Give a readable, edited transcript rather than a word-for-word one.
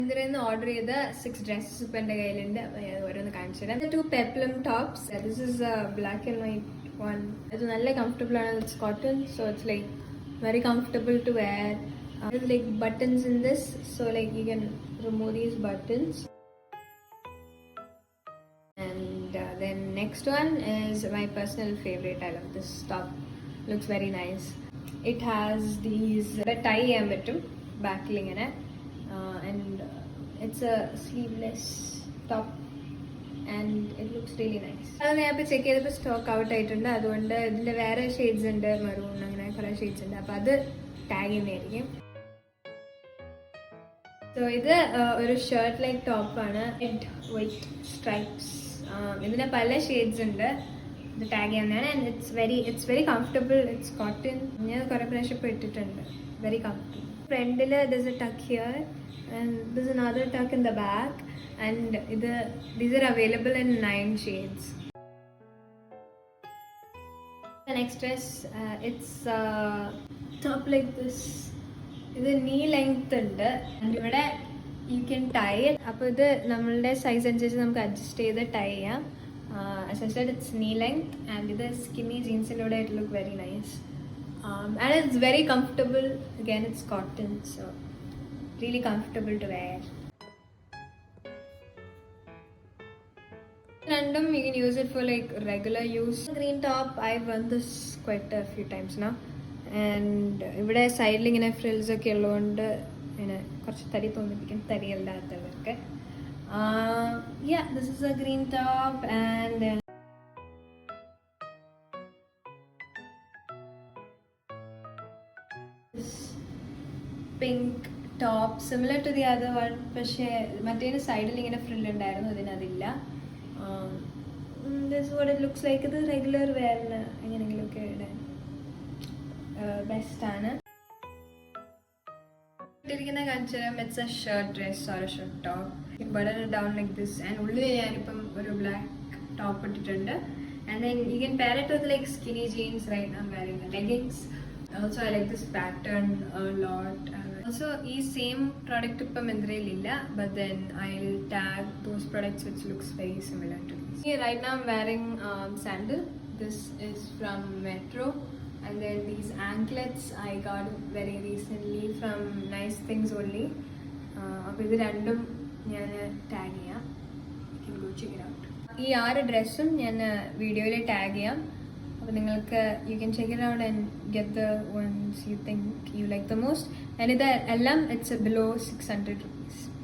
ഇതിൽ ഓർഡർ ചെയ്ത 6 ഡ്രസ്സസ് ഇപ്പം എൻ്റെ കയ്യിലുണ്ട്. ഓരോന്ന് കാണിച്ചു തരാം. 2 peplum tops. This is a black and white one. ഇത് നല്ല കംഫർട്ടബിൾ ആണ്. It's cotton, so it's like very comfortable to wear. There's like buttons in this, so like you can remove these buttons. And then next one is my personal favorite. I love this top. Looks very nice. It has these tie ചെയ്യാൻ പറ്റും ബാക്കിൽ ഇങ്ങനെ. And it's a sleeveless top and it looks really nice. അത് ഞാൻ ഇപ്പോൾ check ചെയ്തപ്പോൾ stock out ആയിട്ടുണ്ട്. അതുകൊണ്ട് ഇതിൻ്റെ വേറെ ഷെയ്ഡ്സ് ഉണ്ട്, മെറൂൺ അങ്ങനെ കുറേ ഷെയ്ഡ്സ് ഉണ്ട്. അപ്പോൾ അത് ടാഗ് ചെയ്യുന്നതായിരിക്കും. സോ ഇത് ഒരു ഷർട്ട് ലൈക്ക് ടോപ്പാണ്. Red white stripes. ഇതിന് പല ഷെയ്ഡ്സ് ഉണ്ട്. ഇത് ടാഗ് ചെയ്യുന്നതാണ്. And it's very comfortable. It's cotton. ഞാൻ കുറേ പ്രാവശ്യം ഇപ്പോൾ ഇട്ടിട്ടുണ്ട്. Very comfortable. ഫ്രണ്ടിൽ there's a tuck here and there's another tuck in the back, and these are available in 9 shades. The next dress, it's top like this. ഇത് knee length ഉണ്ട്. and ഇവിടെ you can tie it. അപ്പോൾ ഇത് നമ്മളുടെ size അനുസരിച്ച് നമുക്ക് adjust ചെയ്ത് tie ചെയ്യാം. As I said, it's knee length and ഇത് skinny jeansലൂടെ it look very nice. And it's very comfortable. Again, it's cotton, so really comfortable to wear. Random, you can use it for like regular use. Green top, I've worn this quite a few times now. And ഇവിടെ സൈഡിൽ ഇങ്ങനെ frills ഒക്കെ ഉള്ളതുകൊണ്ട് ഇങ്ങനെ കുറച്ച് തരി തോന്നിപ്പിക്കും, തരിയല്ലാത്തവർക്ക്. Yeah, this is a green top and pink top, similar to the other one. പക്ഷേ മറ്റേതിന് സൈഡിൽ ഇങ്ങനെ ഫ്രിൽ ഉണ്ടായിരുന്നു, ഇതിനതില്ല. This is what it looks like. ഇത് റെഗുലർ വെയറിന് എങ്ങനെയെങ്കിലുമൊക്കെ ഇടാൻ ബെസ്റ്റാണ്. ഇട്ടിരിക്കുന്ന കാണിച്ചാൽ it's A shirt dress or A shirt top. Button down like this. And ഉള്ളിൽ ഞാനിപ്പം ഒരു ബ്ലാക്ക് ടോപ്പ് ഇട്ടിട്ടുണ്ട്. And then you can pair it with like skinny jeans. Right now I'm wearing leggings. Also I like this pattern a lot. Also ഈ same product ഇപ്പം എൻ്റെ ഇല്ല, but then I'll tag those products which looks very similar to this. Here right now I'm wearing sandal. This is from Metro. And then these anklets I got very recently from Nice Things Only. അപ്പോൾ ഇത് രണ്ടും ഞാൻ tag ചെയ്യാം. You can go check it out. ഈ 6 ഡ്രസ്സും ഞാൻ വീഡിയോയിൽ tag ചെയ്യാം. അപ്പോൾ നിങ്ങൾക്ക് you can check it out and get the ones you think you like the most. And ഇത് എല്ലാം ഇറ്റ്സ് ബിലോ 600 rupees.